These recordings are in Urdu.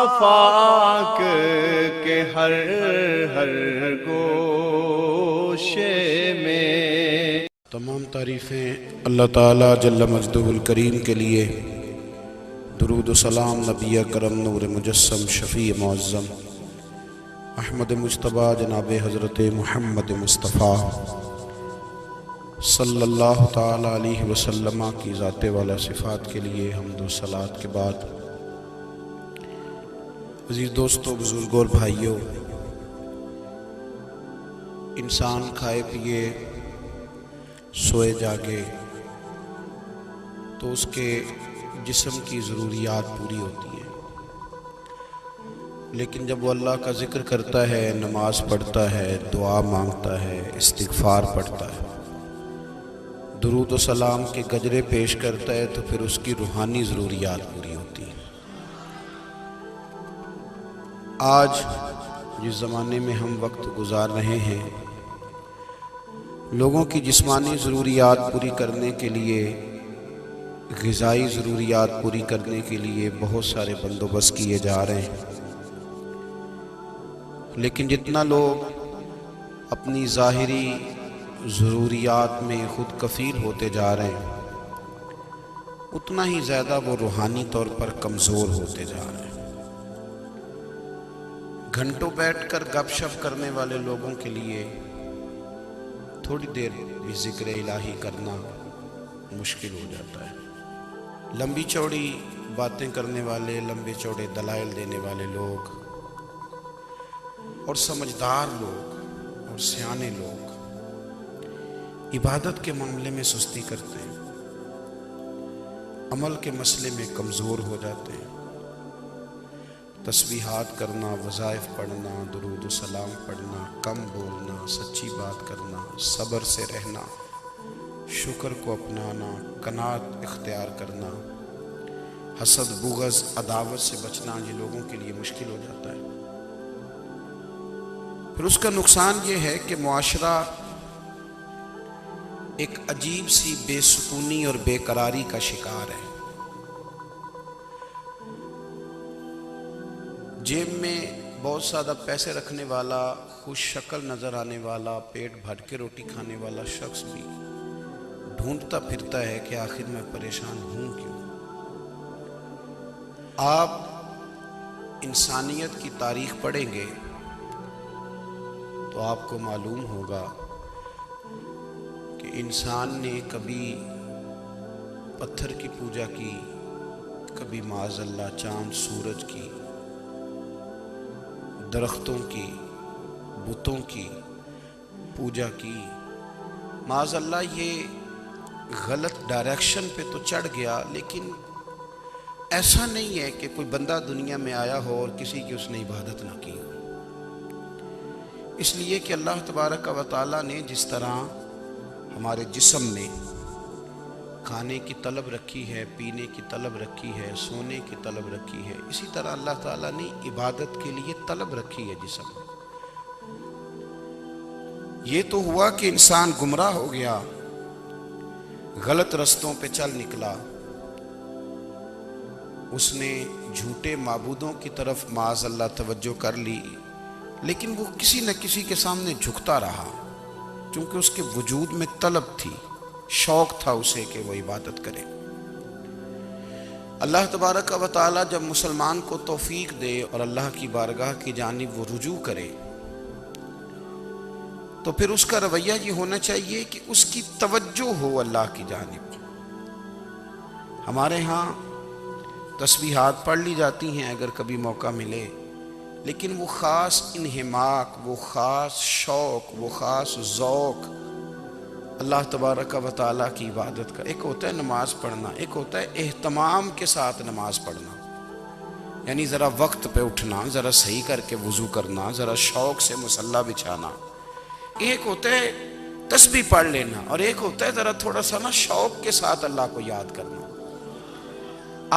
آفاق کے ہر ہر گوشے میں۔ تمام تعریفیں اللہ تعالیٰ جل مجدہ الکریم کے لیے، درود و سلام نبی کرم نور مجسم شفیع معظم احمد مجتبیٰ جناب حضرت محمد مصطفیٰ صلی اللہ تعالیٰ علیہ وسلم کی ذات والا صفات کے لیے حمد و صلوات کے بعد، عزیز دوستو، بزرگوں اور بھائیوں، انسان کھائے پیے سوئے جاگے تو اس کے جسم کی ضروریات پوری ہوتی ہیں، لیکن جب وہ اللہ کا ذکر کرتا ہے، نماز پڑھتا ہے، دعا مانگتا ہے، استغفار پڑھتا ہے، درود و سلام کے گجرے پیش کرتا ہے، تو پھر اس کی روحانی ضروریات پوری ہوتی ہیں۔ آج جس زمانے میں ہم وقت گزار رہے ہیں، لوگوں کی جسمانی ضروریات پوری کرنے کے لیے، غذائی ضروریات پوری کرنے کے لیے بہت سارے بندوبست کیے جا رہے ہیں، لیکن جتنا لوگ اپنی ظاہری ضروریات میں خود کفیل ہوتے جا رہے ہیں، اتنا ہی زیادہ وہ روحانی طور پر کمزور ہوتے جا رہے ہیں۔ گھنٹوں بیٹھ کر گپ شپ کرنے والے لوگوں کے لیے تھوڑی دیر بھی ذکر الہی کرنا مشکل ہو جاتا ہے۔ لمبی چوڑی باتیں کرنے والے، لمبے چوڑے دلائل دینے والے لوگ اور سمجھدار لوگ اور سیانے لوگ عبادت کے معاملے میں سستی کرتے ہیں، عمل کے مسئلے میں کمزور ہو جاتے ہیں۔ تسبیحات کرنا، وظائف پڑھنا، درود و سلام پڑھنا، کم بولنا، سچی بات کرنا، صبر سے رہنا، شکر کو اپنانا، قناعت اختیار کرنا، حسد، بغض، عداوت سے بچنا، یہ لوگوں کے لیے مشکل ہو جاتا ہے۔ پھر اس کا نقصان یہ ہے کہ معاشرہ ایک عجیب سی بے سکونی اور بے قراری کا شکار ہے۔ جیب میں بہت زیادہ پیسے رکھنے والا، خوش شکل نظر آنے والا، پیٹ بھر کے روٹی کھانے والا شخص بھی ڈھونڈتا پھرتا ہے کہ آخر میں پریشان ہوں کیوں۔ آپ انسانیت کی تاریخ پڑھیں گے تو آپ کو معلوم ہوگا کہ انسان نے کبھی پتھر کی پوجا کی، کبھی معاذ اللہ چاند سورج کی، درختوں کی، بتوں کی پوجا کی۔ معاذ اللہ یہ غلط ڈائریکشن پہ تو چڑھ گیا، لیکن ایسا نہیں ہے کہ کوئی بندہ دنیا میں آیا ہو اور کسی کی اس نے عبادت نہ کی ہو۔ اس لیے کہ اللہ تبارک و تعالیٰ نے جس طرح ہمارے جسم میں کھانے کی طلب رکھی ہے، پینے کی طلب رکھی ہے، سونے کی طلب رکھی ہے، اسی طرح اللہ تعالیٰ نے عبادت کے لیے طلب رکھی ہے جسم میں۔ یہ تو ہوا کہ انسان گمراہ ہو گیا، غلط رستوں پہ چل نکلا، اس نے جھوٹے معبودوں کی طرف معاذ اللہ توجہ کر لی، لیکن وہ کسی نہ کسی کے سامنے جھکتا رہا، چونکہ اس کے وجود میں طلب تھی، شوق تھا اسے کہ وہ عبادت کرے۔ اللہ تبارک و تعالیٰ جب مسلمان کو توفیق دے اور اللہ کی بارگاہ کی جانب وہ رجوع کرے، تو پھر اس کا رویہ یہ ہونا چاہیے کہ اس کی توجہ ہو اللہ کی جانب۔ ہمارے ہاں تسبیحات پڑھ لی جاتی ہیں اگر کبھی موقع ملے، لیکن وہ خاص انہماک، وہ خاص شوق، وہ خاص ذوق اللہ تبارک و تعالیٰ کی عبادت کا۔ ایک ہوتا ہے نماز پڑھنا، ایک ہوتا ہے اہتمام کے ساتھ نماز پڑھنا، یعنی ذرا وقت پہ اٹھنا، ذرا صحیح کر کے وضو کرنا، ذرا شوق سے مصلی بچھانا۔ ایک ہوتا ہے تسبیح پڑھ لینا، اور ایک ہوتا ہے ذرا تھوڑا سا نا شوق کے ساتھ اللہ کو یاد کرنا۔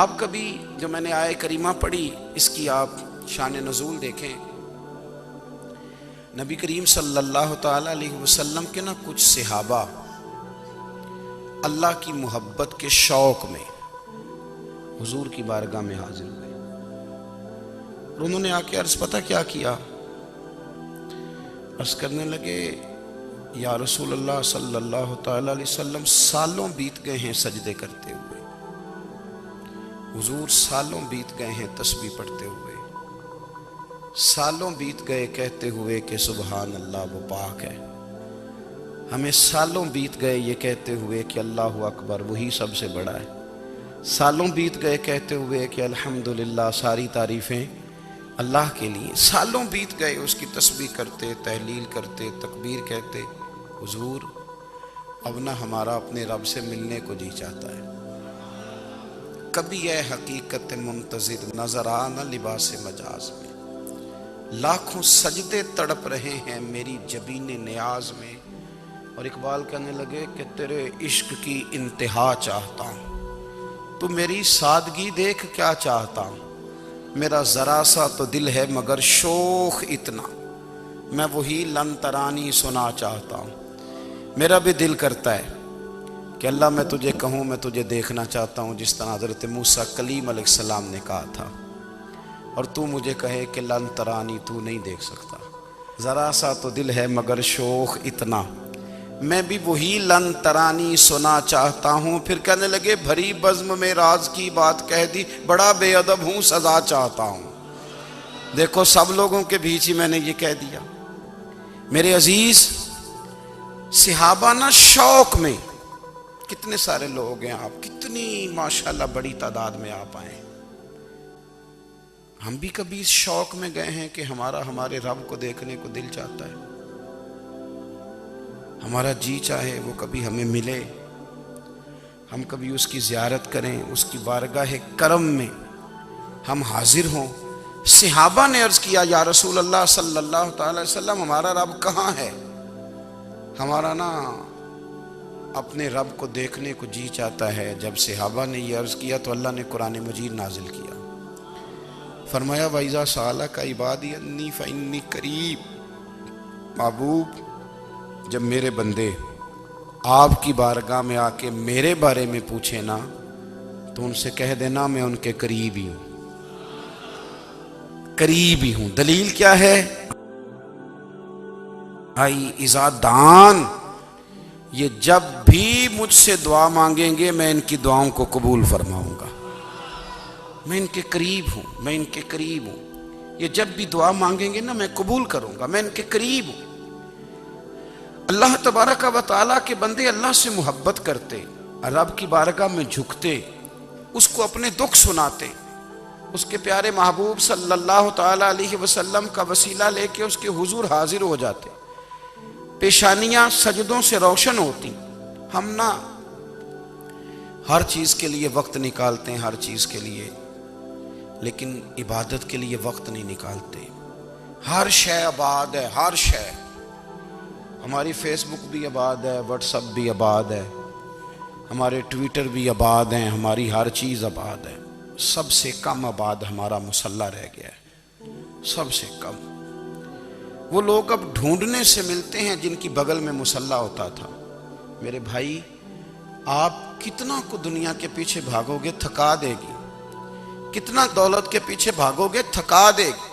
آپ کبھی جو میں نے آیت کریمہ پڑھی، اس کی آپ شان نزول دیکھیں، نبی کریم صلی اللہ تعالیٰ علیہ وسلم کے نا کچھ صحابہ اللہ کی محبت کے شوق میں حضور کی بارگاہ میں حاضر ہوئے۔ اور انہوں نے آ کے عرض پتہ کیا کیا؟ عرض کرنے لگے یا رسول اللہ صلی اللہ تعالی علیہ وسلم سالوں بیت گئے ہیں سجدے کرتے ہوئے، حضور سالوں بیت گئے ہیں تسبیح پڑھتے ہوئے، سالوں بیت گئے کہتے ہوئے کہ سبحان اللہ وہ پاک ہے، ہمیں سالوں بیت گئے یہ کہتے ہوئے کہ اللہ اکبر وہی سب سے بڑا ہے، سالوں بیت گئے کہتے ہوئے کہ الحمدللہ ساری تعریفیں اللہ کے لیے، سالوں بیت گئے اس کی تسبیح کرتے، تحلیل کرتے، تکبیر کہتے۔ حضور اب نہ ہمارا اپنے رب سے ملنے کو جی چاہتا ہے، کبھی اے حقیقت منتظر نظر آ نہ لباس مجاز میں، لاکھوں سجدے تڑپ رہے ہیں میری جبین نیاز میں۔ اور اقبال کہنے لگے کہ تیرے عشق کی انتہا چاہتا ہوں، تو میری سادگی دیکھ کیا چاہتا ہوں، میرا ذرا سا تو دل ہے مگر شوخ اتنا، میں وہی لن ترانی سنا چاہتا ہوں۔ میرا بھی دل کرتا ہے کہ اللہ میں تجھے کہوں میں تجھے دیکھنا چاہتا ہوں، جس طرح حضرت موسیٰ کلیم علیہ السلام نے کہا تھا، اور تو مجھے کہے کہ لن ترانی تو نہیں دیکھ سکتا، ذرا سا تو دل ہے مگر شوخ اتنا، میں بھی وہی لن ترانی سنا چاہتا ہوں۔ پھر کہنے لگے بھری بزم میں راز کی بات کہہ دی، بڑا بے ادب ہوں سزا چاہتا ہوں۔ دیکھو سب لوگوں کے بیچ ہی میں نے یہ کہہ دیا۔ میرے عزیز صحابہ نا شوق میں، کتنے سارے لوگ ہیں آپ، کتنی ماشاءاللہ بڑی تعداد میں آپ آئے، ہم بھی کبھی اس شوق میں گئے ہیں کہ ہمارے رب کو دیکھنے کو دل چاہتا ہے، ہمارا جی چاہے وہ کبھی ہمیں ملے، ہم کبھی اس کی زیارت کریں، اس کی بارگاہ کرم میں ہم حاضر ہوں۔ صحابہ نے عرض کیا یا رسول اللہ صلی اللہ تعالی وسلم ہمارا رب کہاں ہے؟ ہمارا نا اپنے رب کو دیکھنے کو جی چاہتا ہے۔ جب صحابہ نے یہ عرض کیا تو اللہ نے قرآن مجید نازل کیا، فرمایا وَإِذَا سَأَلَكَ عِبَادِي أَنِّي فَإِنِّي قَرِيبٌ، محبوب جب میرے بندے آپ کی بارگاہ میں آ کے میرے بارے میں پوچھیں نا تو ان سے کہہ دینا میں ان کے قریب ہی ہوں، قریب ہی ہوں۔ دلیل کیا ہے؟ اذا دان، یہ جب بھی مجھ سے دعا مانگیں گے میں ان کی دعاؤں کو قبول فرماؤں گا، میں ان کے قریب ہوں، میں ان کے قریب ہوں، یہ جب بھی دعا مانگیں گے نا میں قبول کروں گا، میں ان کے قریب ہوں۔ اللہ تبارک و تعالیٰ کے بندے اللہ سے محبت کرتے، رب کی بارگاہ میں جھکتے، اس کو اپنے دکھ سناتے، اس کے پیارے محبوب صلی اللہ تعالیٰ علیہ وسلم کا وسیلہ لے کے اس کے حضور حاضر ہو جاتے، پیشانیاں سجدوں سے روشن ہوتی۔ ہم نا ہر چیز کے لیے وقت نکالتے ہیں، ہر چیز کے لیے، لیکن عبادت کے لیے وقت نہیں نکالتے۔ ہر شے آباد ہے، ہر شے، ہماری فیس بک بھی آباد ہے، واٹس ایپ بھی آباد ہے، ہمارے ٹویٹر بھی آباد ہیں، ہماری ہر چیز آباد ہے، سب سے کم آباد ہمارا مصلی رہ گیا ہے، سب سے کم۔ وہ لوگ اب ڈھونڈنے سے ملتے ہیں جن کی بغل میں مصلی ہوتا تھا۔ میرے بھائی آپ کتنا کو دنیا کے پیچھے بھاگو گے تھکا دے گی، کتنا دولت کے پیچھے بھاگو گے تھکا دے گی۔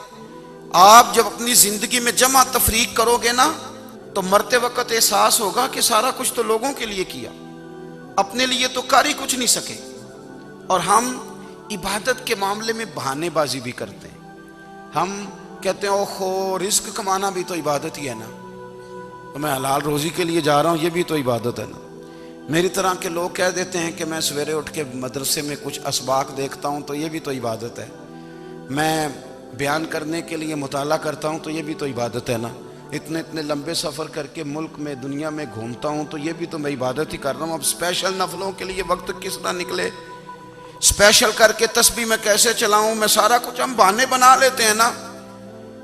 آپ جب اپنی زندگی میں جمع تفریق کرو گے نا تو مرتے وقت احساس ہوگا کہ سارا کچھ تو لوگوں کے لیے کیا، اپنے لیے تو کر ہی کچھ نہیں سکے۔ اور ہم عبادت کے معاملے میں بہانے بازی بھی کرتے ہیں، ہم کہتے ہیں اوہو رزق کمانا بھی تو عبادت ہی ہے نا، تو میں حلال روزی کے لیے جا رہا ہوں، یہ بھی تو عبادت ہے نا۔ میری طرح کے لوگ کہہ دیتے ہیں کہ میں سویرے اٹھ کے مدرسے میں کچھ اسباق دیکھتا ہوں تو یہ بھی تو عبادت ہے، میں بیان کرنے کے لیے مطالعہ کرتا ہوں تو یہ بھی تو عبادت ہے نا، اتنے لمبے سفر کر کے ملک میں دنیا میں گھومتا ہوں تو یہ بھی تو میں عبادت ہی کر رہا ہوں۔ اب اسپیشل نفلوں کے لیے وقت کس طرح نکلے، اسپیشل کر کے تسبیح میں کیسے چلاؤں، میں سارا کچھ ہم بہانے بنا لیتے ہیں نا۔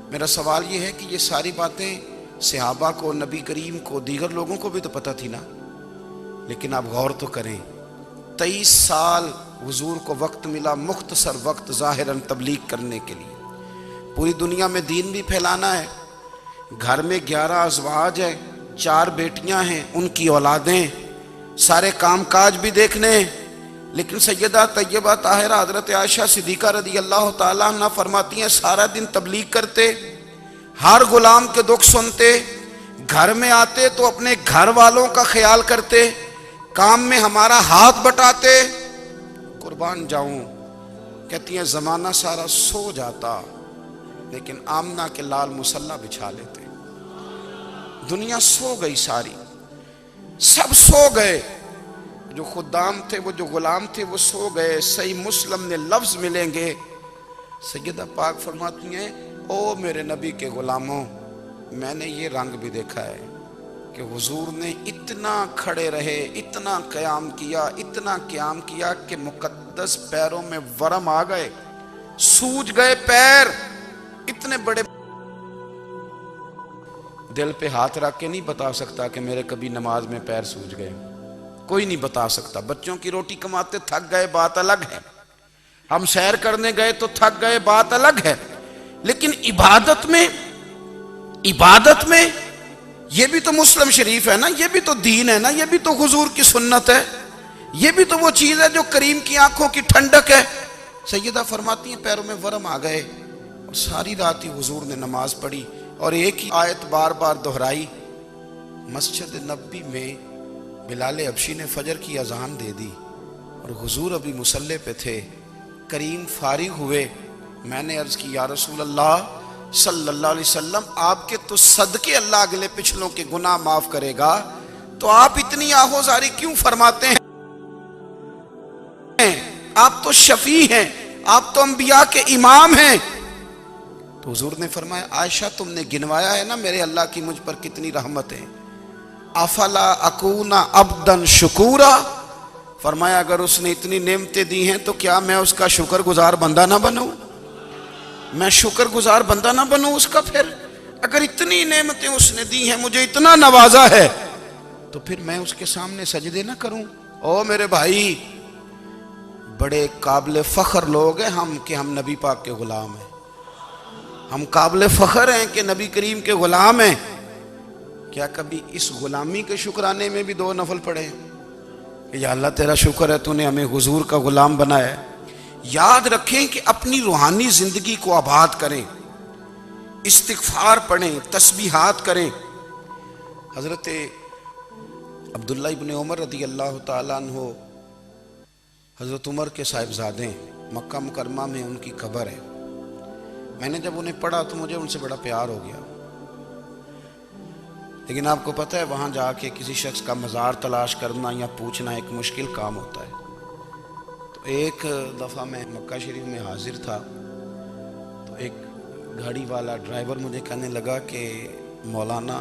میرا سوال یہ ہے کہ یہ ساری باتیں صحابہ کو، نبی کریم کو، دیگر لوگوں کو بھی تو پتہ تھی نا، لیکن آپ غور تو کریں 23 سال حضور کو وقت ملا، مختصر وقت ظاہراً تبلیغ کرنے کے لیے، پوری دنیا میں دین بھی پھیلانا ہے۔ گھر میں 11 ازواج ہیں، 4 بیٹیاں ہیں، ان کی اولادیں، سارے کام کاج بھی دیکھنے ہیں، لیکن سیدہ طیبہ طاہرہ حضرت عائشہ صدیقہ رضی اللہ تعالیٰ عنہ فرماتی ہیں سارا دن تبلیغ کرتے، ہر غلام کے دکھ سنتے، گھر میں آتے تو اپنے گھر والوں کا خیال کرتے، کام میں ہمارا ہاتھ بٹاتے، قربان جاؤں کہتی ہیں زمانہ سارا سو جاتا لیکن آمنہ کے لال مصلی بچھا لیتے۔ دنیا سو گئی، ساری سب سو گئے، جو خدام تھے، وہ جو غلام تھے وہ سو گئے۔ صحیح مسلم میں لفظ ملیں گے، سیدہ پاک فرماتی ہیں او میرے نبی کے غلاموں، میں نے یہ رنگ بھی دیکھا ہے کہ حضور نے اتنا کھڑے رہے، اتنا قیام کیا، اتنا قیام کیا کہ مقدس پیروں میں ورم آ گئے، سوج گئے پیر، اتنے بڑے۔ دل پہ ہاتھ رکھ کے نہیں بتا سکتا کہ میرے کبھی نماز میں پیر سوج گئے، کوئی نہیں بتا سکتا۔ بچوں کی روٹی کماتے تھک گئے بات الگ ہے، ہم سیر کرنے گئے تو تھک گئے بات الگ ہے، لیکن عبادت میں یہ بھی تو مسلم شریف ہے نا، یہ بھی تو دین ہے نا، یہ بھی تو حضور کی سنت ہے، یہ بھی تو وہ چیز ہے جو کریم کی آنکھوں کی ٹھنڈک ہے۔ سیدہ فرماتی ہیں پیروں میں ورم آ گئے، اور ساری رات ہی حضور نے نماز پڑھی اور ایک ہی آیت بار بار دہرائی۔ مسجد نبوی میں بلال حبشی نے فجر کی اذان دے دی اور حضور ابھی مصلی پہ تھے، کریم فارغ ہوئے، میں نے عرض کی یا رسول اللہ صلی اللہ علیہ وسلم آپ کے تو صدقے اللہ اگلے پچھلوں کے گناہ معاف کرے گا، تو آپ اتنی آہوزاری کیوں فرماتے ہیں؟ آپ تو شفیع ہیں، آپ تو انبیاء کے امام ہیں۔ تو حضور نے فرمایا عائشہ تم نے گنوایا ہے نا میرے اللہ کی مجھ پر کتنی رحمت ہے، افلا اکون عبدا شکورا، فرمایا اگر اس نے اتنی نعمتیں دی ہیں تو کیا میں اس کا شکر گزار بندہ نہ بنوں؟ میں شکر گزار بندہ نہ بنوں اس کا؟ پھر اگر اتنی نعمتیں اس نے دی ہیں، مجھے اتنا نوازا ہے، تو پھر میں اس کے سامنے سجدے نہ کروں؟ او میرے بھائی، بڑے قابل فخر لوگ ہیں ہم کہ ہم نبی پاک کے غلام ہیں، ہم قابل فخر ہیں کہ نبی کریم کے غلام ہیں۔ کیا کبھی اس غلامی کے شکرانے میں بھی دو نفل پڑھے ہیں کہ یا اللہ تیرا شکر ہے تو نے ہمیں حضور کا غلام بنایا ہے؟ یاد رکھیں کہ اپنی روحانی زندگی کو آباد کریں، استغفار پڑھیں، تسبیحات کریں۔ حضرت عبداللہ ابن عمر رضی اللہ تعالیٰ عنہ حضرت عمر کے صاحبزادے، مکہ مکرمہ میں ان کی قبر ہے۔ میں نے جب انہیں پڑھا تو مجھے ان سے بڑا پیار ہو گیا، لیکن آپ کو پتہ ہے وہاں جا کے کسی شخص کا مزار تلاش کرنا یا پوچھنا ایک مشکل کام ہوتا ہے۔ تو ایک دفعہ میں مکہ شریف میں حاضر تھا، تو ایک گاڑی والا ڈرائیور مجھے کہنے لگا کہ مولانا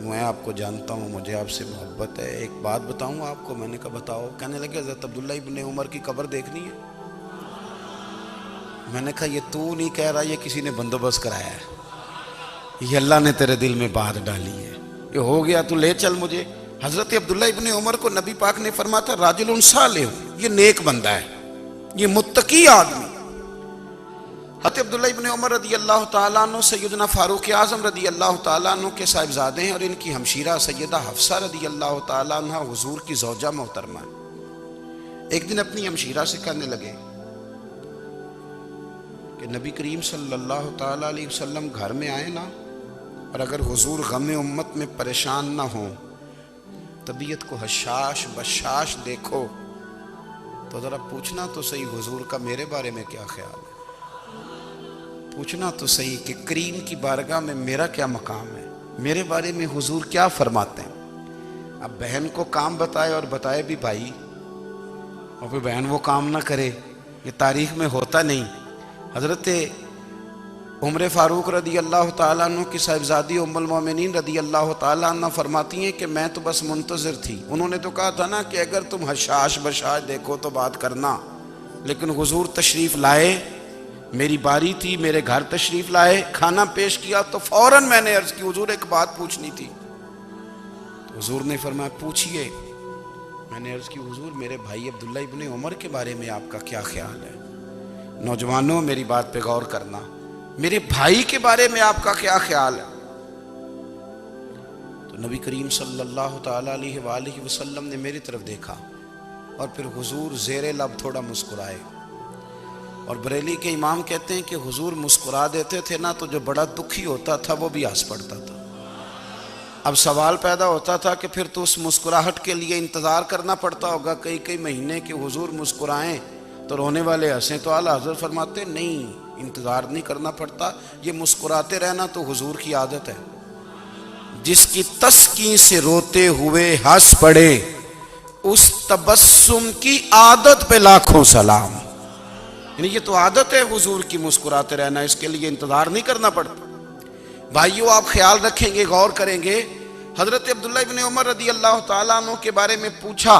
میں آپ کو جانتا ہوں، مجھے آپ سے محبت ہے، ایک بات بتاؤں آپ کو؟ میں نے کہا بتاؤ۔ کہنے لگے حضرت عبداللہ ابن عمر کی قبر دیکھنی ہے۔ میں نے کہا یہ تو نہیں کہہ رہا، یہ کسی نے بندوبست کرایا ہے، یہ اللہ نے تیرے دل میں بات ڈالی ہے، یہ ہو گیا تو لے چل مجھے۔ حضرت عبداللہ ابن عمر کو نبی پاک نے فرمایا تھا راجل صالح، یہ نیک بندہ ہے، یہ متقی آدمی۔ حضرت عبداللہ ابن عمر رضی اللہ تعالیٰ عنہ سیدنا فاروق اعظم رضی اللہ تعالیٰ عنہ کے صاحبزادے ہیں، اور ان کی ہمشیرہ سیدہ حفصہ رضی اللہ تعالیٰ عنہ حضور کی زوجہ محترمہ۔ ایک دن اپنی ہمشیرہ سے کہنے لگے کہ نبی کریم صلی اللہ تعالیٰ علیہ وسلم گھر میں آئے نا، اور اگر حضور غم امت میں پریشان نہ ہوں، طبیعت کو حشاش بشاش دیکھو، تو ذرا پوچھنا تو صحیح حضور کا میرے بارے میں کیا خیال ہے، پوچھنا تو صحیح کہ کریم کی بارگاہ میں میرا کیا مقام ہے، میرے بارے میں حضور کیا فرماتے ہیں۔ اب بہن کو کام بتائے، اور بتائے بھی بھائی، اور پھر بہن وہ کام نہ کرے، یہ تاریخ میں ہوتا نہیں۔ حضرت عمر فاروق رضی اللہ تعالیٰ عنہ کی صاحبزادی ام المومنین رضی اللہ تعالیٰ عنہ فرماتی ہیں کہ میں تو بس منتظر تھی، انہوں نے تو کہا تھا نا کہ اگر تم حشاش بشاش دیکھو تو بات کرنا، لیکن حضور تشریف لائے، میری باری تھی، میرے گھر تشریف لائے، کھانا پیش کیا تو فوراً میں نے عرض کی حضور ایک بات پوچھنی تھی۔ تو حضور نے فرمایا پوچھئے۔ میں نے عرض کی حضور میرے بھائی عبداللہ ابن عمر کے بارے میں آپ کا کیا خیال ہے؟ نوجوانوں میری بات پہ غور کرنا، میرے بھائی کے بارے میں آپ کا کیا خیال ہے؟ تو نبی کریم صلی اللہ تعالیٰ علیہ وآلہ وسلم نے میری طرف دیکھا اور پھر حضور زیر لب تھوڑا مسکرائے. اور بریلی کے امام کہتے ہیں کہ حضور مسکرا دیتے تھے نا تو جو بڑا دکھی ہوتا تھا وہ بھی ہنس پڑتا تھا. اب سوال پیدا ہوتا تھا کہ پھر تو اس مسکراہٹ کے لیے انتظار کرنا پڑتا ہوگا کئی مہینے کہ حضور مسکرائیں تو رونے والے ہنسیں. تو اعلیٰ حضرت فرماتے نہیں، انتظار نہیں کرنا پڑتا، یہ مسکراتے رہنا تو حضور کی عادت ہے. جس کی تسکین سے روتے ہوئے ہنس پڑے اس تبسم کی عادت پہ لاکھوں سلام. یعنی یہ تو عادت ہے حضور کی مسکراتے رہنا، اس کے لیے انتظار نہیں کرنا پڑتا. بھائیو آپ خیال رکھیں گے، غور کریں گے. حضرت عبداللہ ابن عمر رضی اللہ تعالیٰ عنہ کے بارے میں پوچھا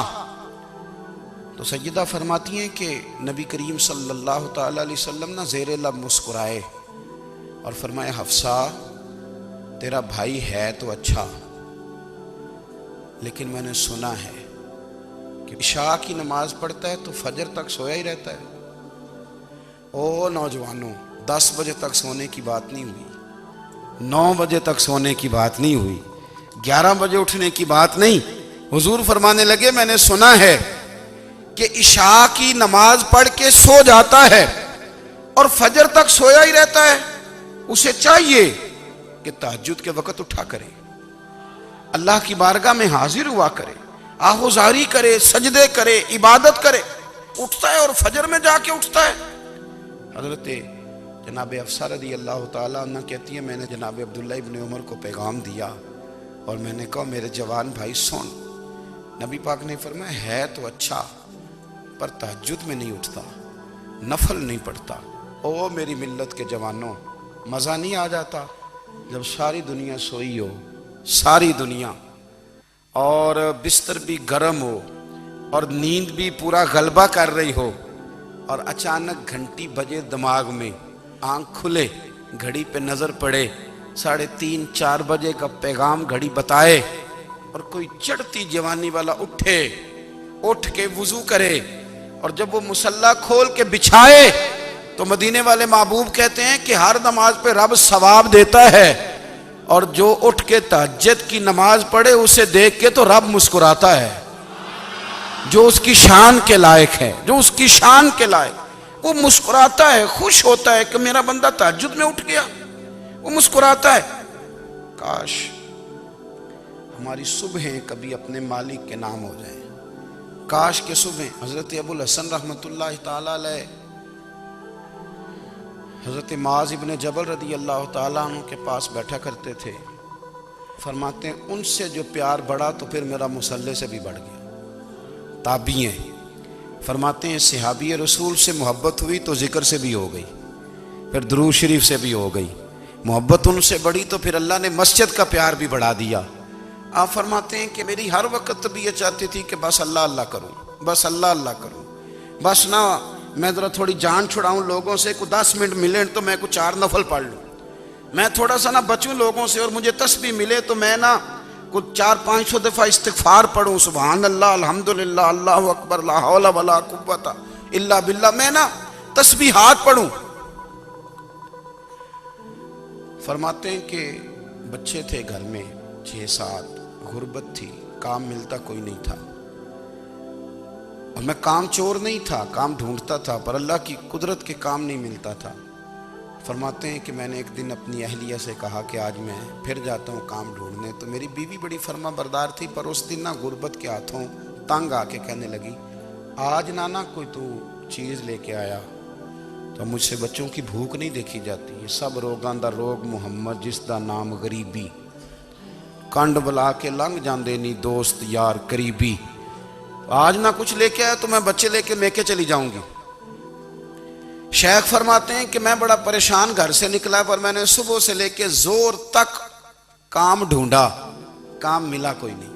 تو سیدہ فرماتی ہیں کہ نبی کریم صلی اللہ تعالیٰ علیہ وسلم نہ زیر لب مسکرائے اور فرمایا حفصہ تیرا بھائی ہے تو اچھا، لیکن میں نے سنا ہے کہ عشاء کی نماز پڑھتا ہے تو فجر تک سویا ہی رہتا ہے. او نوجوانوں، 10 بجے تک سونے کی بات نہیں ہوئی، 9 بجے تک سونے کی بات نہیں ہوئی، 11 بجے اٹھنے کی بات نہیں. حضور فرمانے لگے میں نے سنا ہے کہ عشاء کی نماز پڑھ کے سو جاتا ہے اور فجر تک سویا ہی رہتا ہے، اسے چاہیے کہ تہجد کے وقت اٹھا کرے، اللہ کی بارگاہ میں حاضر ہوا کرے، آہوزاری کرے، سجدے کرے، عبادت کرے. اٹھتا ہے اور فجر میں جا کے اٹھتا ہے. حضرت جناب حفصہ رضی اللہ تعالیٰ عنہ کہتی ہے میں نے جناب عبداللہ ابن عمر کو پیغام دیا اور میں نے کہا میرے جوان بھائی سن. نبی پاک نے فرمایا ہے تو اچھا پر تہجد میں نہیں اٹھتا، نفل نہیں پڑھتا. او میری ملت کے جوانوں، مزہ نہیں آ جاتا جب ساری دنیا سوئی ہو، ساری دنیا، اور بستر بھی گرم ہو اور نیند بھی پورا غلبہ کر رہی ہو، اور اچانک گھنٹی بجے دماغ میں، آنکھ کھلے، گھڑی پہ نظر پڑے، 3:30 4 بجے کا پیغام گھڑی بتائے، اور کوئی چڑھتی جوانی والا اٹھ کے وضو کرے، اور جب وہ مصلی کھول کے بچھائے تو مدینے والے محبوب کہتے ہیں کہ ہر نماز پہ رب ثواب دیتا ہے، اور جو اٹھ کے تہجد کی نماز پڑھے اسے دیکھ کے تو رب مسکراتا ہے، جو اس کی شان کے لائق ہے، جو اس کی شان کے لائق، وہ مسکراتا ہے، خوش ہوتا ہے کہ میرا بندہ تہجد میں اٹھ گیا، وہ مسکراتا ہے. کاش ہماری صبحیں کبھی اپنے مالک کے نام ہو جائیں. کاش کے صبح حضرت ابو الحسن رحمۃ اللہ تعالیٰ علیہ حضرت معاذ ابن جبل رضی اللہ تعالیٰ عنہ کے پاس بیٹھا کرتے تھے. فرماتے ہیں ان سے جو پیار بڑھا تو پھر میرا مصلی سے بھی بڑھ گیا. تابعی ہیں، فرماتے ہیں صحابی رسول سے محبت ہوئی تو ذکر سے بھی ہو گئی، پھر درود شریف سے بھی ہو گئی. محبت ان سے بڑھی تو پھر اللہ نے مسجد کا پیار بھی بڑھا دیا. آپ فرماتے ہیں کہ میری ہر وقت طبیعت چاہتی تھی کہ بس اللہ اللہ کروں، بس اللہ اللہ کروں، بس نہ میں ذرا تھوڑی جان چھڑاؤں لوگوں سے، کوئی 10 منٹ ملے تو میں کوئی 4 نفل پڑھ لوں، میں تھوڑا سا نہ بچوں لوگوں سے، اور مجھے تسبیح ملے تو میں نہ کوئی 400-500 دفعہ استغفار پڑھوں، سبحان اللہ، الحمدللہ، اللہ اکبر، لا حول ولا قوت الا باللہ، میں نہ تسبیحات پڑھوں. فرماتے ہیں کہ بچے تھے گھر میں 6-7، غربت تھی، کام ملتا کوئی نہیں تھا، اور میں کام چور نہیں تھا، کام ڈھونڈتا تھا، پر اللہ کی قدرت کے کام نہیں ملتا تھا. فرماتے ہیں کہ میں نے ایک دن اپنی اہلیہ سے کہا کہ آج میں پھر جاتا ہوں کام ڈھونڈنے. تو میری بیوی بڑی فرما بردار تھی، پر اس دن نہ غربت کے ہاتھوں تنگ آ کے کہنے لگی آج نانا کوئی تو چیز لے کے آیا. تو مجھ سے بچوں کی بھوک نہیں دیکھی جاتی. یہ سب روگاں دا روگ محمد جس دا نام غریبی، کنڈ بلا کے لنگ جاندے نہیں دوست یار قریبی. آج نہ کچھ لے کے آیا تو میں بچے لے کے میکے چلی جاؤں گی. شیخ فرماتے ہیں کہ میں بڑا پریشان گھر سے نکلا، پر میں نے صبح سے لے کے زور تک کام ڈھونڈا، کام ملا کوئی نہیں.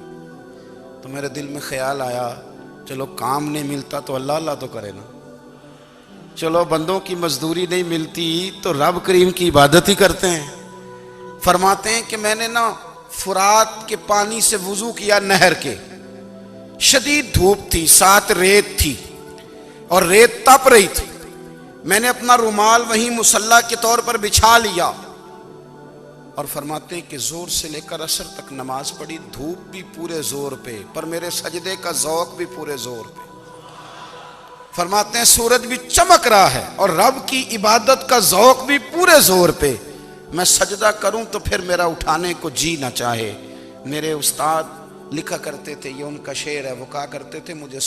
تو میرے دل میں خیال آیا چلو کام نہیں ملتا تو اللہ اللہ تو کرے نا، چلو بندوں کی مزدوری نہیں ملتی تو رب کریم کی عبادت ہی کرتے ہیں. فرماتے ہیں کہ میں نے نا فرات کے پانی سے وضو کیا، نہر کے، شدید دھوپ تھی، ساتھ ریت تھی اور ریت تپ رہی تھی. میں نے اپنا رومال وہیں مصلی کے طور پر بچھا لیا، اور فرماتے ہیں کہ زور سے لے کر عصر تک نماز پڑھی، دھوپ بھی پورے زور پہ، پر میرے سجدے کا ذوق بھی پورے زور پہ. فرماتے ہیں سورج بھی چمک رہا ہے اور رب کی عبادت کا ذوق بھی پورے زور پہ، میں سجدہ کروں تو پھر میرا اٹھانے کو جی نہ چاہے۔ میرے استاد لکھا کرتے تھے، یہ ان کا شعر ہے، وہ کہا کرتے تھے مجھے